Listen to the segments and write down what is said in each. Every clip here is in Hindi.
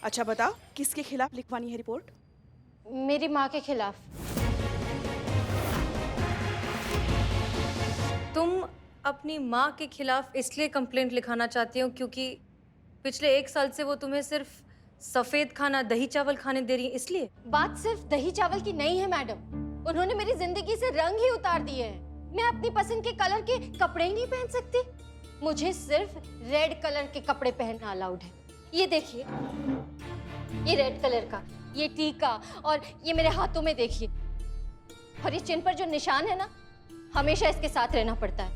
अच्छा बताओ, किसके खिलाफ लिखवानी है रिपोर्ट? मेरी माँ के खिलाफ। तुम अपनी माँ के खिलाफ इसलिए कंप्लेंट लिखाना चाहती हो क्योंकि पिछले 1 साल से वो तुम्हें सिर्फ सफेद खाना, दही चावल खाने दे रही है, इसलिए? बात सिर्फ दही चावल की नहीं है मैडम, उन्होंने मेरी जिंदगी से रंग ही उतार दिए हैं। मैं अपनी पसंद के कलर के कपड़े ही नहीं पहन सकती, मुझे सिर्फ रेड कलर के कपड़े पहनना अलाउड है। ये देखिए, ये रेड कलर का ये टीका और ये मेरे हाथों में देखिए, और ये चिन्ह पर जो निशान है ना, हमेशा इसके साथ रहना पड़ता है।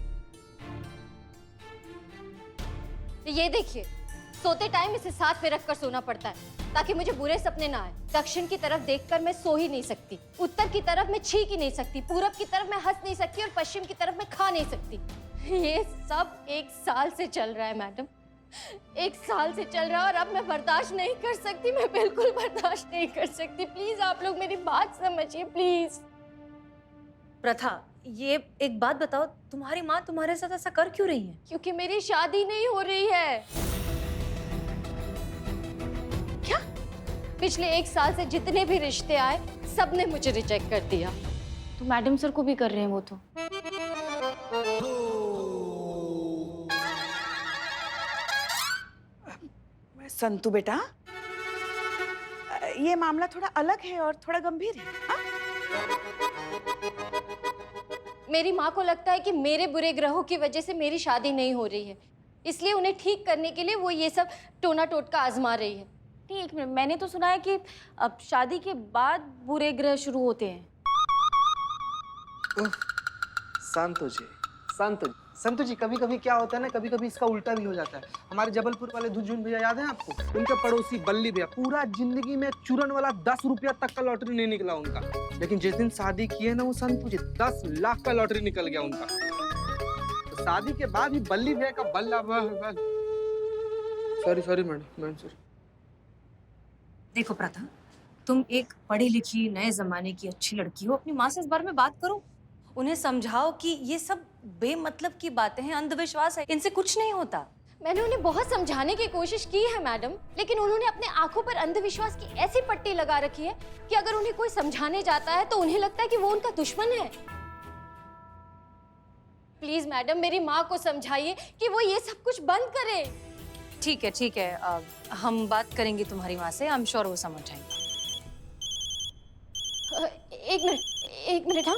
ये देखिए, सोते टाइम इसे साथ में रखकर सोना पड़ता है ताकि मुझे बुरे सपने ना आए। दक्षिण की तरफ देखकर मैं सो ही नहीं सकती, उत्तर की तरफ मैं छींक ही नहीं सकती, पूरब की तरफ मैं हंस नहीं सकती और पश्चिम की तरफ मैं खा नहीं सकती। ये सब 1 साल से चल रहा है मैडम, 1 साल से चल रहा है और अब मैं बर्दाश्त नहीं कर सकती, मैं बिल्कुल बर्दाश्त नहीं कर सकती। प्लीज आप लोग मेरी बात समझिए प्लीज। प्रथा, ये एक बात बताओ, तुम्हारी माँ तुम्हारे साथ ऐसा कर क्यों रही है? क्योंकि मेरी शादी नहीं हो रही है। क्या? पिछले 1 साल से जितने भी रिश्ते आए, सबने मुझे रिजेक्ट कर दिया। तो मैडम सर को भी कर रहे हैं वो तो। संतु बेटा, ये मामला थोड़ा अलग है और थोड़ा गंभीर है। हाँ? मेरी माँ को लगता है कि मेरे बुरे ग्रहों की वजह से मेरी शादी नहीं हो रही है, इसलिए उन्हें ठीक करने के लिए वो ये सब टोना टोटका आजमा रही है। नहीं, 1 मिनट, मैंने तो सुना है कि अब शादी के बाद बुरे ग्रह शुरू होते हैं। संतु जी, कभी कभी क्या होता है ना, कभी कभी इसका उल्टा भी हो जाता है। हमारे जबलपुर वाले धुजून भैया याद है आपको? उनके पड़ोसी बल्ली भैया, पूरा जिंदगी में चूरन वाला 10 रुपया तक का लॉटरी नहीं निकला उनका, लेकिन जिस दिन शादी किए ना वो संतु जी, 10 लाख का लॉटरी निकल गया उनका। तो शादी के बाद भी बल्ली भैया का बल्ला सॉरी मैडम सॉरी। देखो प्रथा, तुम एक पढ़ी लिखी नए जमाने की अच्छी लड़की हो, अपनी माँ से इस बारे में बात करो, उन्हें समझाओ कि ये सब बेमतलब की बातें हैं, अंधविश्वास है, इनसे कुछ नहीं होता। मैंने उन्हें बहुत समझाने की कोशिश की है मैडम, लेकिन उन्होंने अपने आंखों पर अंधविश्वास की ऐसी पट्टी लगा रखी है कि अगर उन्हें कोई समझाने जाता है तो उन्हें लगता है कि वो उनका दुश्मन है। प्लीज मैडम, मेरी माँ को समझाइए कि वो ये सब कुछ बंद करे। ठीक है, हम बात करेंगे तुम्हारी माँ से, आई एम श्योर वो समझ जाएंगे। 1 मिनट हाँ।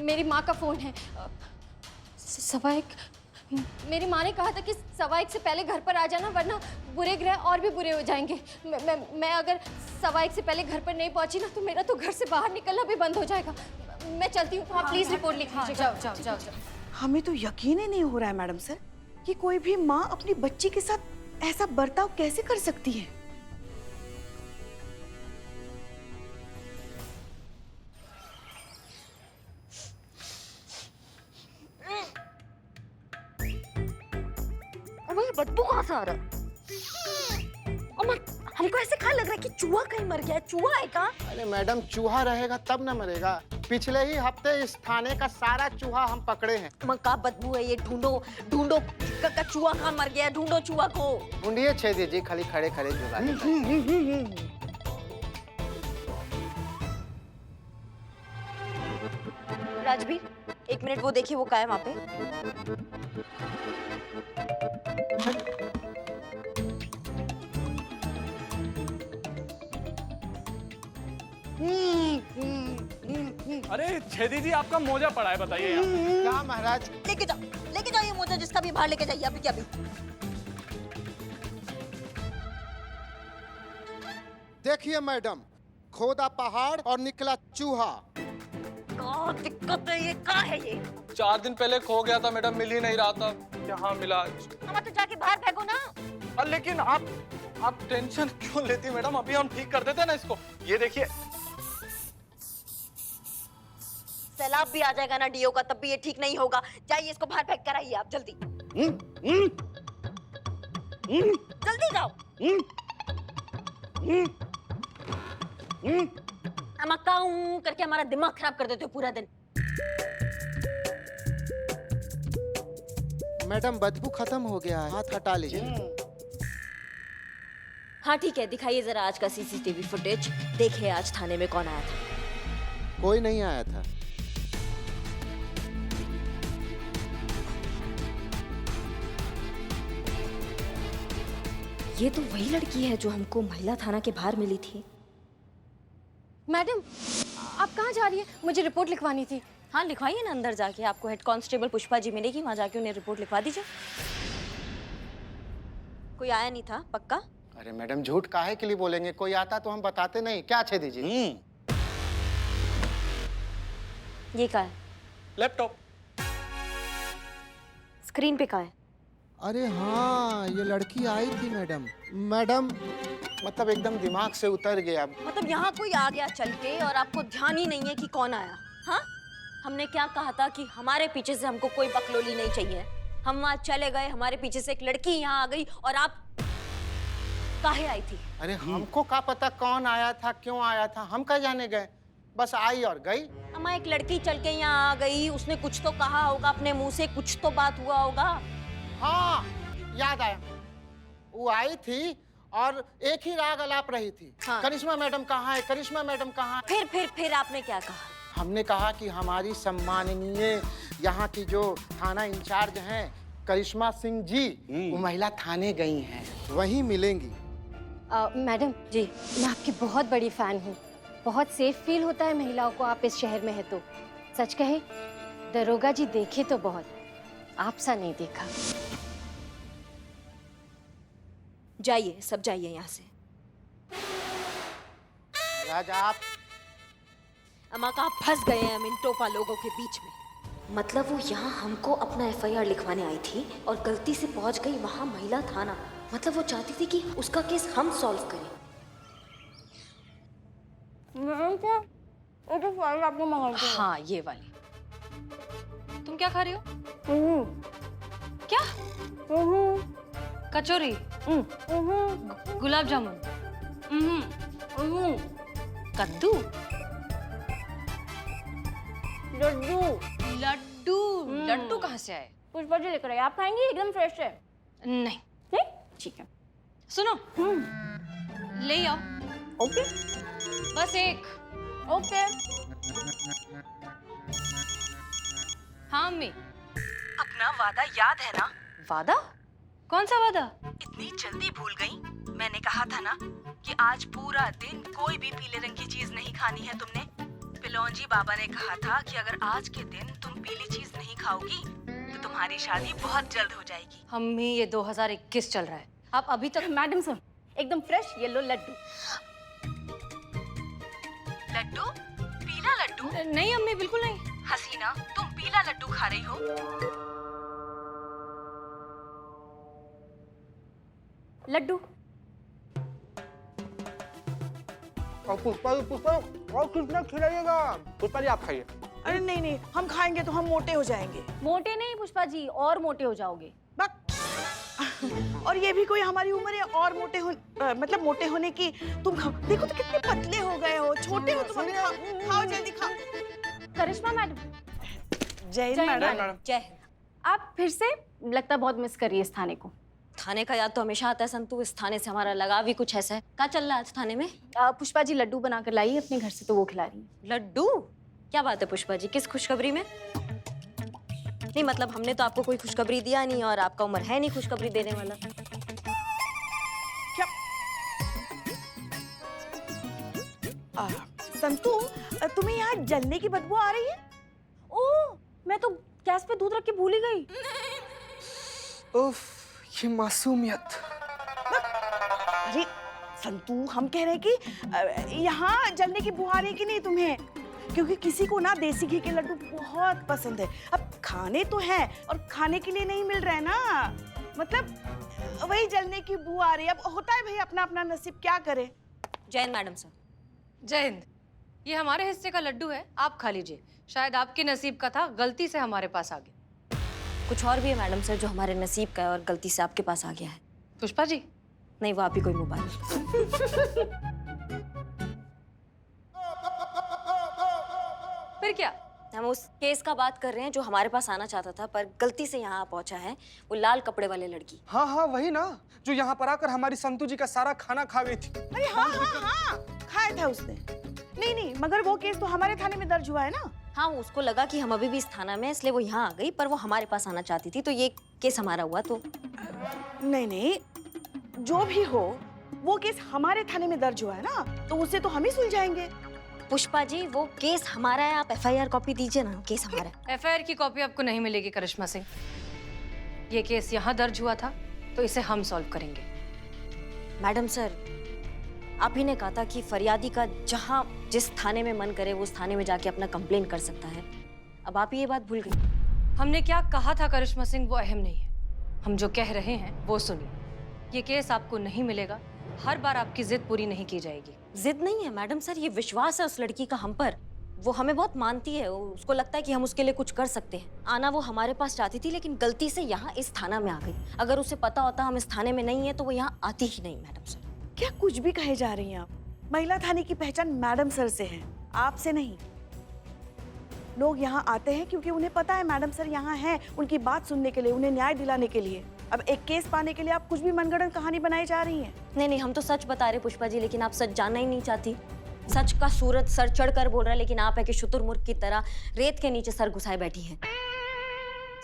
मेरी माँ का फोन है। 1:15। मेरी माँ ने कहा था कि 1:15 से पहले घर पर आ जाना, वरना बुरे ग्रह और भी बुरे हो जाएंगे। मैं अगर 1:15 से पहले घर पर नहीं पहुंची ना, तो मेरा तो घर से बाहर निकलना भी बंद हो जाएगा। मैं चलती हूँ, आप प्लीज रिपोर्ट लिख लीजिएगा। जाओ। हमें तो यकीन ही नहीं हो रहा है मैडम सर कि कोई भी माँ अपनी बच्ची के साथ ऐसा बर्ताव कैसे कर सकती है। ये बदबू कहाँ से आ रहा है? अम्मा, हमको ऐसे खा लग रहा है कि चूहा कहीं मर गया है। चूहा है क्या? अरे मैडम, चूहा रहेगा तब ना मरेगा। पिछले ही हफ्ते इस थाने का सारा चूहा हम पकड़े हैं। अम्मा, का बदबू है ये? ढूंढो का चूहा कहाँ मर गया है, ढूंढो चूहा को। ढूंढिए छेदी जी, खाली खड़े खड़े जुगाड़। राजवीर, 1 मिनट, वो देखिए वो क्या है वहाँ पे। अरे छेदी जी, आपका मोजा पड़ा है, बताइए यहाँ। क्या महाराज? लेके जाओ ये मोजा, जिसका भी बाहर लेके जाइए अभी क्या भी। देखिए मैडम, खोदा पहाड़ और निकला चूहा। क्या दिक्कत है ये? क्या है ये? 4 दिन पहले खो गया था मैडम, मिल ही नहीं रहा था, यहाँ मिला। अम्मा, तो जाके बाहर फेंको ना। लेकिन आप टेंशन क्यों लेती मैडम, अभी हम ठीक कर देते ना इसको। ये देखिए, सैलाब भी आ जाएगा ना डीओ का, तब भी ये ठीक नहीं होगा। जाइए इसको बाहर फेंक कर आइए आप, जल्दी जल्दी जाओ। अम्मा, काऊ करके हमारा दिमाग खराब कर देते हो पूरा दिन। मैडम बदबू खत्म हो गया है, हाथ हटा लीजिए। हाँ ठीक है, दिखाइए जरा आज का सीसीटीवी फुटेज। देखिए आज थाने में कौन आया था। कोई नहीं आया था। ये तो वही लड़की है जो हमको महिला थाना के बाहर मिली थी। मैडम, आप कहाँ जा रही है? मुझे रिपोर्ट लिखवानी थी। हाँ लिखवाइए ना, अंदर जाके आपको हेड कांस्टेबल पुष्पा जी मिलेगी, वहां जाके उन्हें रिपोर्ट लिखवा दीजिए। कोई आया नहीं था पक्का? अरे मैडम झूठ काहे के लिए बोलेंगे, कोई आता तो हम बताते नहीं। क्या अच्छे दीजिए। ये कहाँ है? लैपटॉप। स्क्रीन पे कहाँ है? अरे हाँ, ये लड़की आई थी मैडम। मैडम मतलब एकदम दिमाग से उतर गया। मतलब यहाँ कोई आ गया चल के और आपको ध्यान ही नहीं है कि कौन आया? हाँ, हमने क्या कहा था कि हमारे पीछे से हमको कोई बकलोली नहीं चाहिए। हम वहाँ चले गए, हमारे पीछे से एक लड़की यहाँ आ गई और आप काहे आई थी? अरे हमको क्या पता कौन आया था, क्यों आया था, हम क्या जाने गए, बस आई और गई। अम्मा एक लड़की चल के यहाँ आ गई, उसने कुछ तो कहा होगा अपने मुंह से, कुछ तो बात हुआ होगा। हाँ याद आया, वो आई थी और एक ही राग अलाप रही थी। हाँ। करिश्मा मैडम कहाँ है, करिश्मा मैडम कहाँ है? फिर आपने क्या कहा? हमने कहा कि हमारी सम्माननीय यहाँ की जो थाना इंचार्ज हैं करिश्मा सिंह जी, वो महिला थाने गई हैं, वहीं मिलेंगी। मैडम जी मैं आपकी बहुत बड़ी फैन हूँ। बहुत सेफ फील होता है महिलाओं को आप इस शहर में है तो। सच कहे दरोगा जी देखे तो बहुत, आप सा नहीं देखा। जाइए, सब जाइए यहाँ से। राजा आप अम्मा का फंस गए हैं हम इन टोपा लोगों के बीच में। मतलब वो यहाँ हमको अपना एफआईआर लिखवाने आई थी और गलती से पहुँच गई वहाँ महिला थाना। मतलब वो चाहती थी कि उसका केस हम सॉल्व करें। हाँ ये वाली। तुम क्या खा रही हो? क्या? कचौरी? गुलाब जामुन? कद्दू? लड्डू। लड्डू? लड्डू कहाँ से आए? पुष्पा जी लेकर आए, आप खाएंगे? एकदम फ्रेश है। नहीं। नहीं? ठीक है। सुनो, ले आओ। ओके बस एक। ओके। हाँ अम्मी। अपना वादा याद है ना? वादा? कौन सा वादा? इतनी जल्दी भूल गई? मैंने कहा था ना कि आज पूरा दिन कोई भी पीले रंग की चीज नहीं खानी है तुमने। पिलौंजी बाबा ने कहा था कि अगर आज के दिन तुम पीली चीज नहीं खाओगी तो तुम्हारी शादी बहुत जल्द हो जाएगी। अम्मी ये 2021 चल रहा है, आप अभी तक। मैडम सर एकदम फ्रेश येलो लड्डू। लड्डू? पीला लड्डू? नहीं अम्मी बिल्कुल नहीं। हसीना, तुम पीला लड्डू खा रही हो। लड्डू। और पुष्पा और कितना खिलाइएगा? पुष्पा जी आप खाइए। अरे नहीं नहीं, हम खाएंगे तो हम मोटे हो जाएंगे। मोटे नहीं पुष्पा जी, और मोटे हो जाओगे। बक। और ये भी कोई हमारी उम्र है और मोटे हो मतलब मोटे होने की। तुम खाओ, देखो तो कितने पतले हो गए हो, छोटे हो तुम। अभी खाओ, खाओ जल्दी खाओ। करिश्मा मैडम। जय हिंद मैडम। जय हिंद। आप फिर से लगता बहुत मिस कर रही है इस थाने को। थाने का याद तो हमेशा आता है संतू, इस थाने से हमारा लगाव भी कुछ ऐसा है। क्या चल रहा है आज थाने में? पुष्पा जी लड्डू बनाकर लाई है अपने घर से तो वो खिला रही है। लड्डू? क्या बात है पुष्पा जी, किस खुशखबरी में? नहीं मतलब हमने तो आपको कोई खुशखबरी दिया नहीं और आपका उम्र है नहीं खुशखबरी देने वाला। क्या? संतू, तुम्हें यहाँ जलने की बदबू आ रही है? ओह, मैं तो गैस पे दूध रख के भूल ही गई। उफ, ये मासूमियत। अरे संतू, हम कह रहे हैं कि यहाँ जलने की बू आ रही कि नहीं तुम्हें? क्योंकि किसी को ना देसी घी के लड्डू बहुत पसंद है। अब खाने तो हैं और खाने के लिए नहीं मिल रहा है ना, मतलब वही जलने की बू आ रही है। अब होता है भाई अपना अपना नसीब, क्या करे। जय हिंद मैडम सर। जय हिंद। ये हमारे हिस्से का लड्डू है, आप खा लीजिए। शायद आपके नसीब का था, गलती से हमारे पास आ गया। कुछ और भी है मैडम सर जो हमारे नसीब का है और गलती से आपके पास आ गया है। पुष्पा जी? नहीं वो आप ही कोई मोबाइल। फिर क्या, हम उस केस का बात कर रहे हैं जो हमारे पास आना चाहता था पर गलती से यहाँ पहुंचा है, वो लाल कपड़े वाले लड़की। हाँ हाँ वही ना, जो यहाँ पर आकर हमारी संतू जी का सारा खाना खा गई थी। अरे हाँ हाँ हाँ, खाया था उसने। नहीं नहीं, मगर वो केस तो हमारे थाने में दर्ज हुआ है ना। हाँ, उसको लगा कि हम अभी भी इस थाना में हैं, इसलिए वो यहाँ आ गई, पर वो हमारे पास आना चाहती थी, तो ये केस हमारा हुआ। तो नहीं नहीं, जो भी हो वो केस हमारे थाने में दर्ज हुआ है ना, तो उसे तो हम ही सुलझाएंगे। पुष्पा जी, वो केस हमारा है, आप FIR कॉपी दीजिए ना, केस हमारा है। FIR की कॉपी आपको नहीं मिलेगी करिश्मा सिंह। ये केस यहाँ दर्ज हुआ था तो इसे हम सॉल्व करेंगे। मैडम सर, आप ही ने कहा था कि फरियादी का जहाँ जिस थाने में मन करे वो उस थाने में जाके अपना कंप्लेन कर सकता है। अब आप ये बात भूल गई। हमने क्या कहा था करिश्मा सिंह, वो अहम नहीं है। हम जो कह रहे हैं वो सुनिए। ये केस आपको नहीं मिलेगा, हर बार आपकी जिद पूरी नहीं की जाएगी। जिद नहीं है मैडम सर, ये विश्वास है उस लड़की का हम पर। वो हमें बहुत मानती है, उसको लगता है कि हम उसके लिए कुछ कर सकते हैं। आना वो हमारे पास चाहती थी, लेकिन गलती से यहाँ इस थाना में आ गई। अगर उसे पता होता हम इस थाने में नहीं है तो वो यहाँ आती ही नहीं। मैडम सर, क्या कुछ भी कहे जा रही हैं आप? महिला थाने की पहचान मैडम सर से है, आपसे नहीं। लोग यहाँ आते हैं क्योंकि उन्हें पता है मैडम सर यहाँ हैं, उनकी बात सुनने के लिए, उन्हें न्याय दिलाने के लिए। अब एक केस पाने के लिए आप कुछ भी मनगढ़ंत कहानी बनाई जा रही हैं। नहीं नहीं, हम तो सच बता रहे पुष्पा जी, लेकिन आप सच जानना ही नहीं चाहती। सच का सूरज सर चढ़कर बोल रहा है, लेकिन आप है कि शुतुरमुर्ग की तरह रेत के नीचे सर घुसाए बैठी हैं।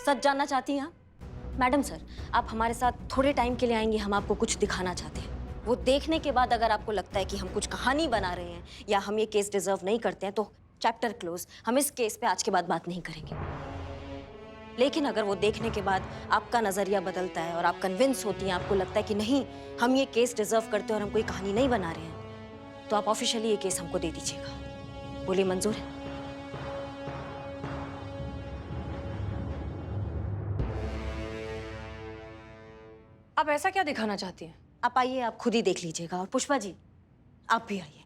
सच जानना चाहती हैं आप? मैडम सर, आप हमारे साथ थोड़े टाइम के लिए आएंगे, हम आपको कुछ दिखाना चाहते हैं। वो देखने के बाद अगर आपको लगता है कि हम कुछ कहानी बना रहे हैं या हम ये केस डिजर्व नहीं करते हैं तो चैप्टर क्लोज, हम इस केस पे आज के बाद बात नहीं करेंगे। लेकिन अगर वो देखने के बाद आपका नजरिया बदलता है और आप कन्विंस होती हैं, आपको लगता है कि नहीं हम ये केस डिजर्व करते हैं और हम कोई कहानी नहीं बना रहे हैं, तो आप ऑफिशियली ये केस हमको दे दीजिएगा। बोलिए, मंजूर है? आप ऐसा क्या दिखाना चाहती हैं? आप आइए, आप खुद ही देख लीजिएगा। और पुष्पा जी, आप भी आइए।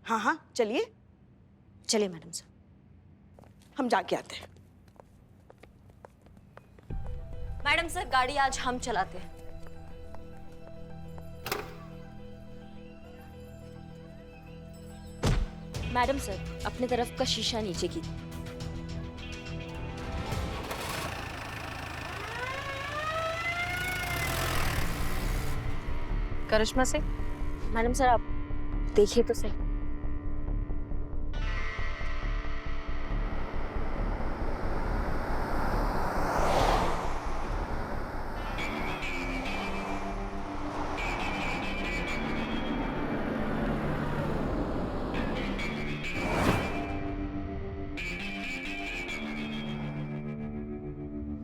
हाँ हाँ, चलिए चलिए मैडम सर, हम जाके आते हैं। मैडम सर, गाड़ी आज हम चलाते हैं। मैडम सर, अपने तरफ का शीशा नीचे की। करिश्मा सिंह, मैडम सर, आप देखिए तो सही।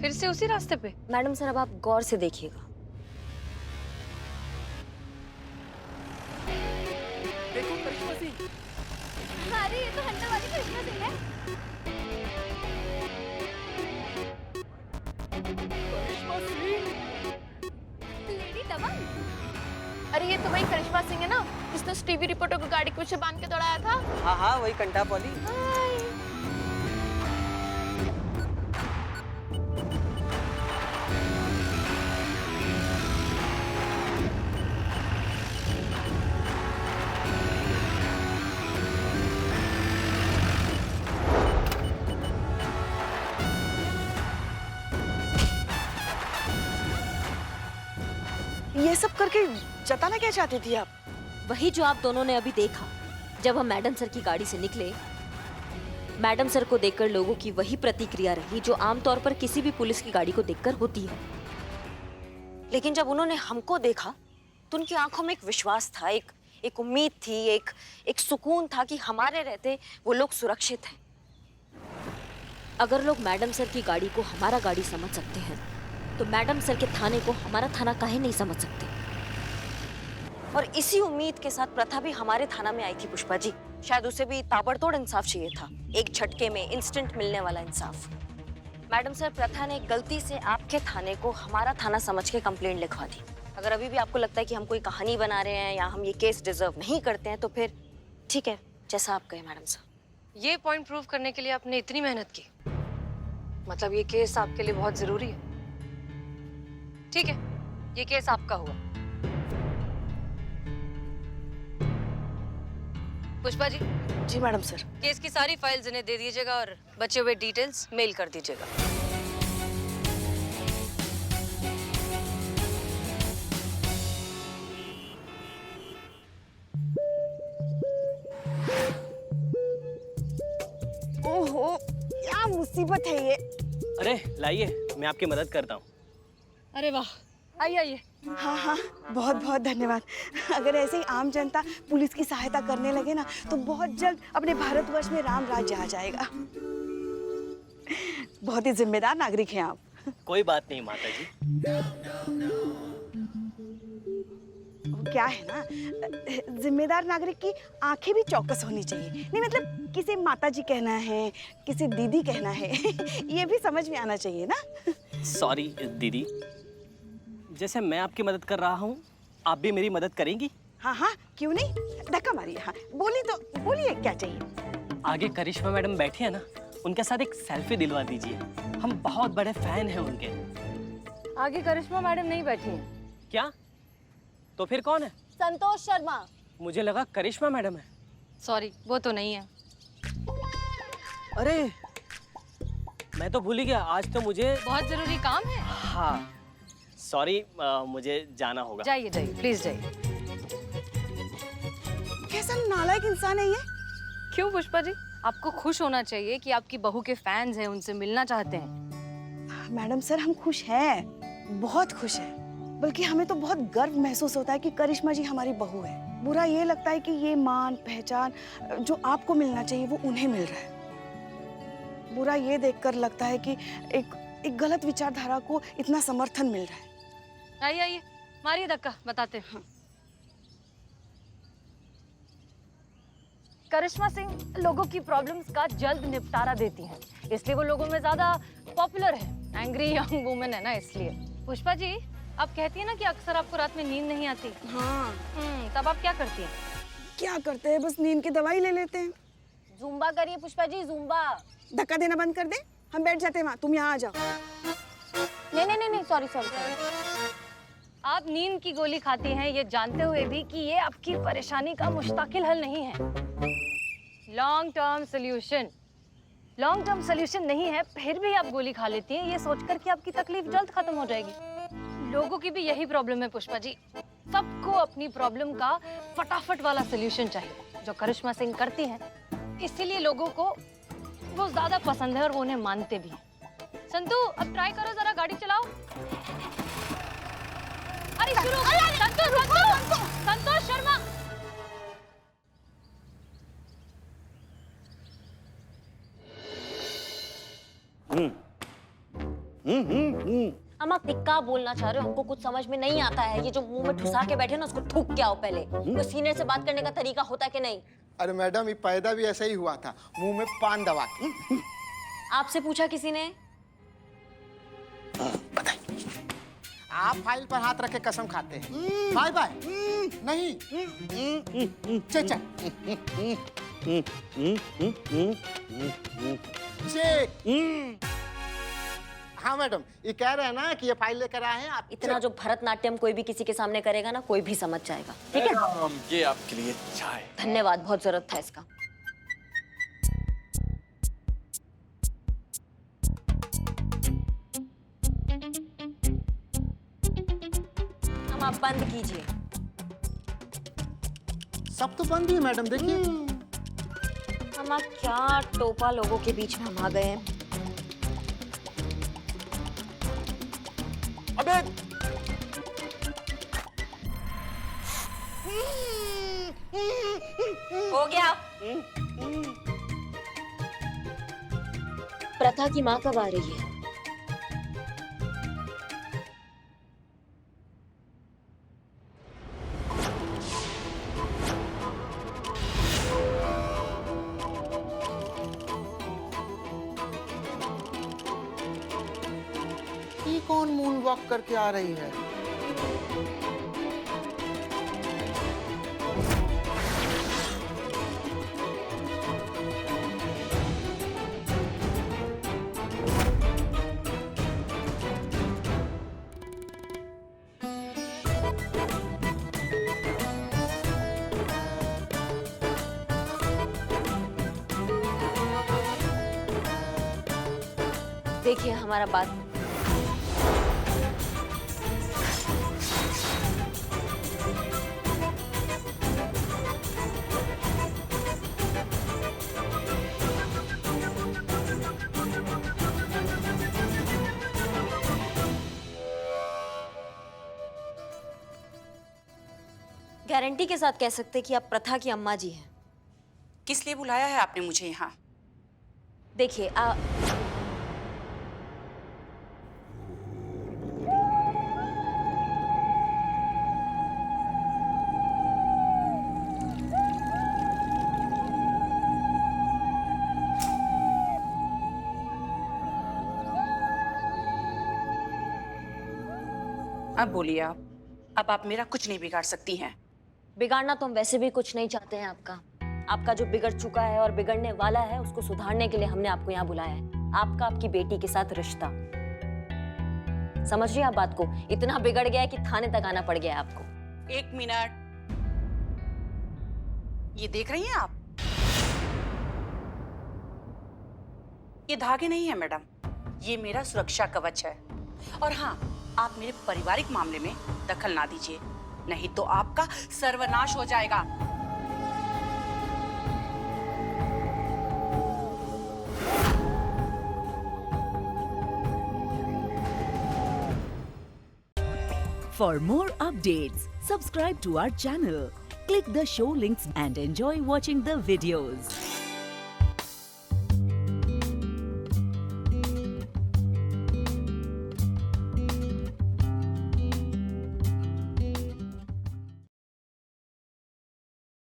फिर से उसी रास्ते पे? मैडम सर, अब आप गौर से देखिएगा। देखो करिश्मा सिंह, अरे ये तो हंटर वाली करिश्मा सिंह है। करिश्मा सिंह, लेडी दबंग। अरे ये तो वही करिश्मा सिंह है ना, जिसने उस टीवी रिपोर्टर को गाड़ी के पीछे बांध के दौड़ाया था। हाँ हाँ वही कंटा पॉली। ये सब करके जताना क्या चाहती थी आप? वही जो आप दोनों ने अभी देखा। जब हम मैडम सर की गाड़ी से निकले, मैडम सर को देखकर लोगों की वही प्रतिक्रिया रही जो आमतौर पर किसी भी पुलिस की गाड़ी को देखकर होती है। लेकिन जब उन्होंने हमको देखा तो उनकी आंखों में एक विश्वास था, एक उम्मीद थी, एक सुकून था कि हमारे रहते वो लोग सुरक्षित हैं। अगर लोग मैडम सर की गाड़ी को हमारा गाड़ी समझ सकते हैं तो मैडम सर के थाने को हमारा थाना काहे नहीं समझ सकते। और इसी उम्मीद के साथ प्रथा भी हमारे थाना में आई थी पुष्पा जी। शायद उसे भी ताबड़तोड़ इंसाफ चाहिए था, एक झटके में इंस्टेंट मिलने वाला इंसाफ। मैडम सर, प्रथा ने गलती से आपके थाने को हमारा थाना समझ के कंप्लेंट लिखवा दी। अगर अभी भी आपको लगता है कि हम कोई कहानी बना रहे हैं या हम ये केस डिजर्व नहीं करते हैं तो फिर ठीक है, जैसा आप कहें मैडम सर। ये पॉइंट प्रूव करने के लिए आपने इतनी मेहनत की, मतलब ये केस आपके लिए बहुत जरूरी है। ठीक है, ये केस आपका हुआ। पुष्पा जी, जी मैडम सर। केस की सारी फाइल्स इन्हें दे दीजिएगा और बचे हुए डिटेल्स मेल कर दीजिएगा। ओहो, क्या मुसीबत है ये। अरे लाइए, मैं आपकी मदद करता हूँ। अरे वाह, आइए आइए। हाँ हाँ, बहुत बहुत धन्यवाद। अगर ऐसे ही आम जनता पुलिस की सहायता करने लगे ना तो बहुत जल्द अपने भारतवर्ष में राम राज्य आ जाएगा। बहुत ही जिम्मेदार नागरिक हैं आप। कोई बात नहीं माता जी। वो क्या है ना, जिम्मेदार नागरिक की आंखें भी चौकस होनी चाहिए। नहीं मतलब किसी माता जी कहना है, किसी दीदी कहना है, ये भी समझ में आना चाहिए ना। सॉरी दीदी, जैसे मैं आपकी मदद कर रहा हूँ, आप भी मेरी मदद करेंगी? हाँ हाँ, क्यों नहीं, धक्का मारिए। हाँ बोली तो बोलिए, क्या चाहिए। आगे करिश्मा मैडम बैठी है ना, उनके साथ एक सेल्फी दिलवा दीजिए। हम बहुत बड़े फैन हैं उनके। आगे करिश्मा मैडम नहीं बैठी हैं। क्या? तो फिर कौन है? संतोष शर्मा। मुझे लगा करिश्मा मैडम है। सॉरी, वो तो नहीं है। अरे मैं तो भूल ही गया, आज तो मुझे बहुत जरूरी काम है। हाँ सॉरी, मुझे जाना होगा। जाइए जाइए, प्लीज जाइए। कैसा नालायक इंसान है ये। क्यों पुष्पा जी, आपको खुश होना चाहिए कि आपकी बहू के फैंस हैं, उनसे मिलना चाहते हैं। मैडम सर, हम खुश हैं, बहुत खुश हैं। बल्कि हमें तो बहुत गर्व महसूस होता है कि करिश्मा जी हमारी बहू है। बुरा ये लगता है कि ये मान पहचान जो आपको मिलना चाहिए वो उन्हें मिल रहा है। बुरा ये देखकर लगता है कि एक गलत विचारधारा को इतना समर्थन मिल रहा है। आइए आइए, मारिए धक्का, बताते हैं। करिश्मा सिंह लोगों की प्रॉब्लम्स का जल्द निपटारा देती हैं, इसलिए वो लोगों में ज्यादा पॉपुलर है। एंग्री यंग वुमेन है ना, इसलिए। पुष्पा जी, आप कहती हैं ना कि अक्सर आपको रात में नींद नहीं आती। हाँ। तब आप क्या करती हैं? क्या करते हैं, बस नींद की दवाई ले लेते हैं। जुम्बा करिए पुष्पा जी, जुम्बा। धक्का देना बंद कर दे, हम बैठ जाते हैं वहाँ, तुम यहाँ आ जाओ। नहीं, सॉरी। आप नींद की गोली खाती हैं ये जानते हुए भी कि ये आपकी परेशानी का मुस्तकिल हल नहीं है। लॉन्ग टर्म सोल्यूशन नहीं है, फिर भी आप गोली खा लेती हैं ये सोचकर कि आपकी तकलीफ जल्द खत्म हो जाएगी। लोगों की भी यही प्रॉब्लम है पुष्पा जी, सबको अपनी प्रॉब्लम का फटाफट वाला सोल्यूशन चाहिए, जो करिश्मा सिंह करती हैं। इसीलिए लोगों को वो ज्यादा पसंद है और वो उन्हें मानते भी हैं। संतू, अब ट्राई करो, जरा गाड़ी चलाओ। अरे शुरू। संतोष शर्मा। हम आप क्या बोलना चाह रहे हो, हमको कुछ समझ में नहीं आता है। ये जो मुंह में ठुसा के बैठे ना, उसको थूक के आओ पहले। कोई सीनियर से बात करने का तरीका होता है कि नहीं? अरे मैडम, ये पैदा भी ऐसा ही हुआ था, मुंह में पान दबा के। आपसे पूछा किसी ने? आप फाइल पर हाथ रख के कसम खाते हैं। बाय बाय नहीं, चेक चेक। हाँ मैडम, ये कह रहे हैं ना कि ये फाइल लेकर आए हैं आप। इतना जो भरतनाट्यम कोई भी किसी के सामने करेगा ना, कोई भी समझ जाएगा। ठीक है, ये आपके लिए चाय। धन्यवाद, बहुत जरूरत था इसका। हम आप बंद कीजिए। सब तो बंद ही है मैडम, देखिए। हम आप क्या टोपा लोगों के बीच में हम आ गए हैं। अबे हो गया। प्रथा की माँ कब आ रही है? ये कौन मून वॉक करके आ रही है? देखिए हमारा बात, गारंटी के साथ कह सकते कि आप प्रथा की अम्मा जी हैं। किस लिए बुलाया है आपने मुझे यहाँ? देखिए अब बोलिए आप। अब आप मेरा कुछ नहीं बिगाड़ सकती हैं। बिगाड़ना तो हम वैसे भी कुछ नहीं चाहते हैं आपका जो बिगड़ चुका है और बिगड़ने वाला है उसको सुधारने के लिए हमने आपको यहाँ बुलाया है। आपका आपकी बेटी के साथ रिश्ता, समझ रही हैं आप बात को? इतना बिगड़ गया है कि थाने तक आना पड़ गया है आपको। एक मिनट, ये देख रही हैं आप? ये धागे नहीं है मैडम, ये मेरा सुरक्षा कवच है। और हाँ, आप मेरे पारिवारिक मामले में दखल ना दीजिए, नहीं तो आपका सर्वनाश हो जाएगा। For more updates, subscribe to our channel, click the show links and enjoy watching the videos.